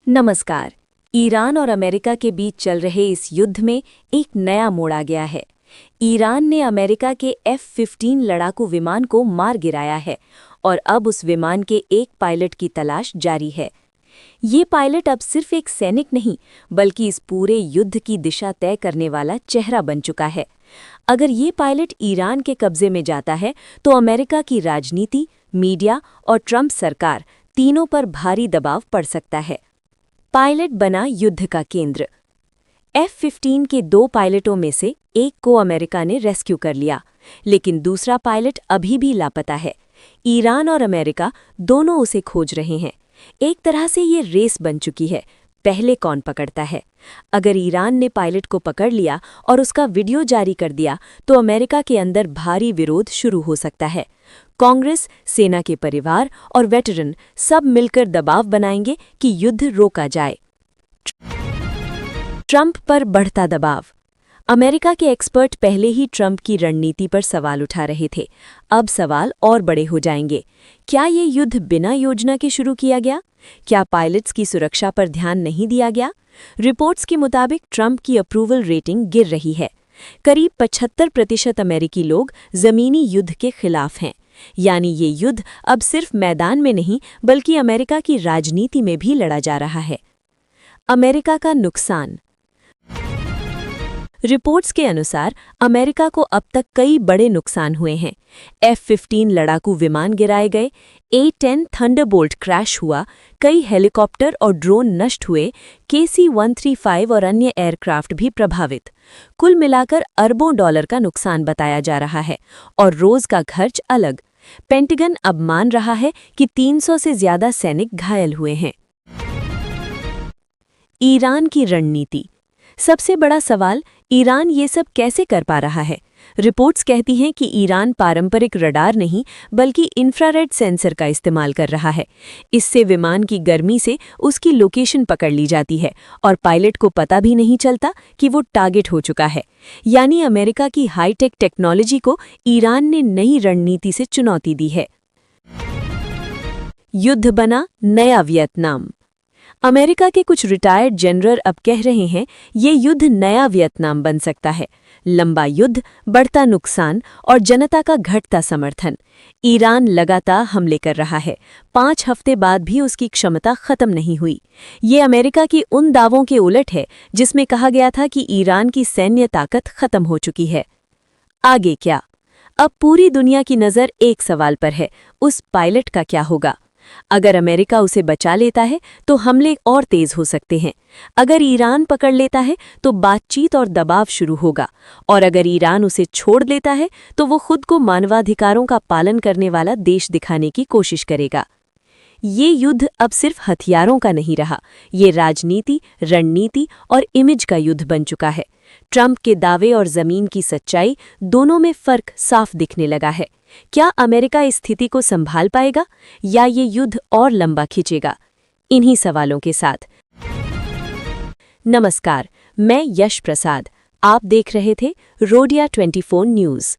नमस्कार। ईरान और अमेरिका के बीच चल रहे इस युद्ध में एक नया मोड़ आ गया है। ईरान ने अमेरिका के F-15 लड़ाकू विमान को मार गिराया है और अब उस विमान के एक पायलट की तलाश जारी है। ये पायलट अब सिर्फ एक सैनिक नहीं, बल्कि इस पूरे युद्ध की दिशा तय करने वाला चेहरा बन चुका है। अगर ये पायलट ईरान के कब्जे में जाता है, तो अमेरिका की राजनीति, मीडिया और ट्रंप सरकार तीनों पर भारी दबाव पड़ सकता है। पायलट बना युद्ध का केंद्र। F-15 के 2 पायलटों में से एक को अमेरिका ने रेस्क्यू कर लिया, लेकिन दूसरा पायलट अभी भी लापता है। ईरान और अमेरिका दोनों उसे खोज रहे हैं। एक तरह से ये रेस बन चुकी है, पहले कौन पकड़ता है। अगर ईरान ने पायलट को पकड़ लिया और उसका वीडियो जारी कर दिया, तो अमेरिका के अंदर भारी विरोध शुरू हो सकता है। कांग्रेस, सेना के परिवार और वेटरन सब मिलकर दबाव बनाएंगे कि युद्ध रोका जाए। ट्रंप पर बढ़ता दबाव। अमेरिका के एक्सपर्ट पहले ही ट्रंप की रणनीति पर सवाल उठा रहे थे। अब सवाल और बड़े हो जाएंगे। क्या ये युद्ध बिना योजना के शुरू किया गया? क्या पायलट्स की सुरक्षा पर ध्यान नहीं दिया गया? रिपोर्ट्स के मुताबिक ट्रंप की अप्रूवल रेटिंग गिर रही है। करीब 75% अमेरिकी लोग जमीनी युद्ध के खिलाफ हैं। यानी ये युद्ध अब सिर्फ मैदान में नहीं, बल्कि अमेरिका की राजनीति में भी लड़ा जा रहा है। अमेरिका का नुकसान। रिपोर्ट्स के अनुसार अमेरिका को अब तक कई बड़े नुकसान हुए हैं। F-15 लड़ाकू विमान गिराए गए, A-10 थंडरबोल्ट क्रैश हुआ, कई हेलीकॉप्टर और ड्रोन नष्ट हुए, KC-135 और अन्य एयरक्राफ्ट भी प्रभावित। कुल मिलाकर अरबों डॉलर का नुकसान बताया जा रहा है, और रोज का खर्च अलग। पेंटागन अब मान रहा है कि 300 से ज्यादा सैनिक घायल हुए हैं। ईरान की रणनीति। सबसे बड़ा सवाल, ईरान ये सब कैसे कर पा रहा है? रिपोर्ट्स कहती हैं कि ईरान पारंपरिक रडार नहीं, बल्कि इंफ्रारेड सेंसर का इस्तेमाल कर रहा है। इससे विमान की गर्मी से उसकी लोकेशन पकड़ ली जाती है और पायलट को पता भी नहीं चलता कि वो टारगेट हो चुका है। यानी अमेरिका की हाईटेक टेक्नोलॉजी को ईरान ने नई रणनीति से चुनौती दी है। युद्ध बना नया वियतनाम। अमेरिका के कुछ रिटायर्ड जनरल अब कह रहे हैं, ये युद्ध नया वियतनाम बन सकता है। लंबा युद्ध, बढ़ता नुकसान और जनता का घटता समर्थन। ईरान लगातार हमले कर रहा है। 5 हफ्ते बाद भी उसकी क्षमता खत्म नहीं हुई। ये अमेरिका की उन दावों के उलट है जिसमें कहा गया था कि ईरान की सैन्य ताकत खत्म हो चुकी है। आगे क्या? अब पूरी दुनिया की नज़र एक सवाल पर है, उस पायलट का क्या होगा? अगर अमेरिका उसे बचा लेता है तो हमले और तेज हो सकते हैं। अगर ईरान पकड़ लेता है तो बातचीत और दबाव शुरू होगा, और अगर ईरान उसे छोड़ लेता है तो वो खुद को मानवाधिकारों का पालन करने वाला देश दिखाने की कोशिश करेगा। ये युद्ध अब सिर्फ हथियारों का नहीं रहा, ये राजनीति, रणनीति और इमेज का युद्ध बन चुका है। ट्रंप के दावे और जमीन की सच्चाई दोनों में फर्क साफ दिखने लगा है। क्या अमेरिका इस स्थिति को संभाल पाएगा, या ये युद्ध और लंबा खींचेगा? इन्हीं सवालों के साथ नमस्कार, मैं यश प्रसाद। आप देख रहे थे रोडिया 24 न्यूज़।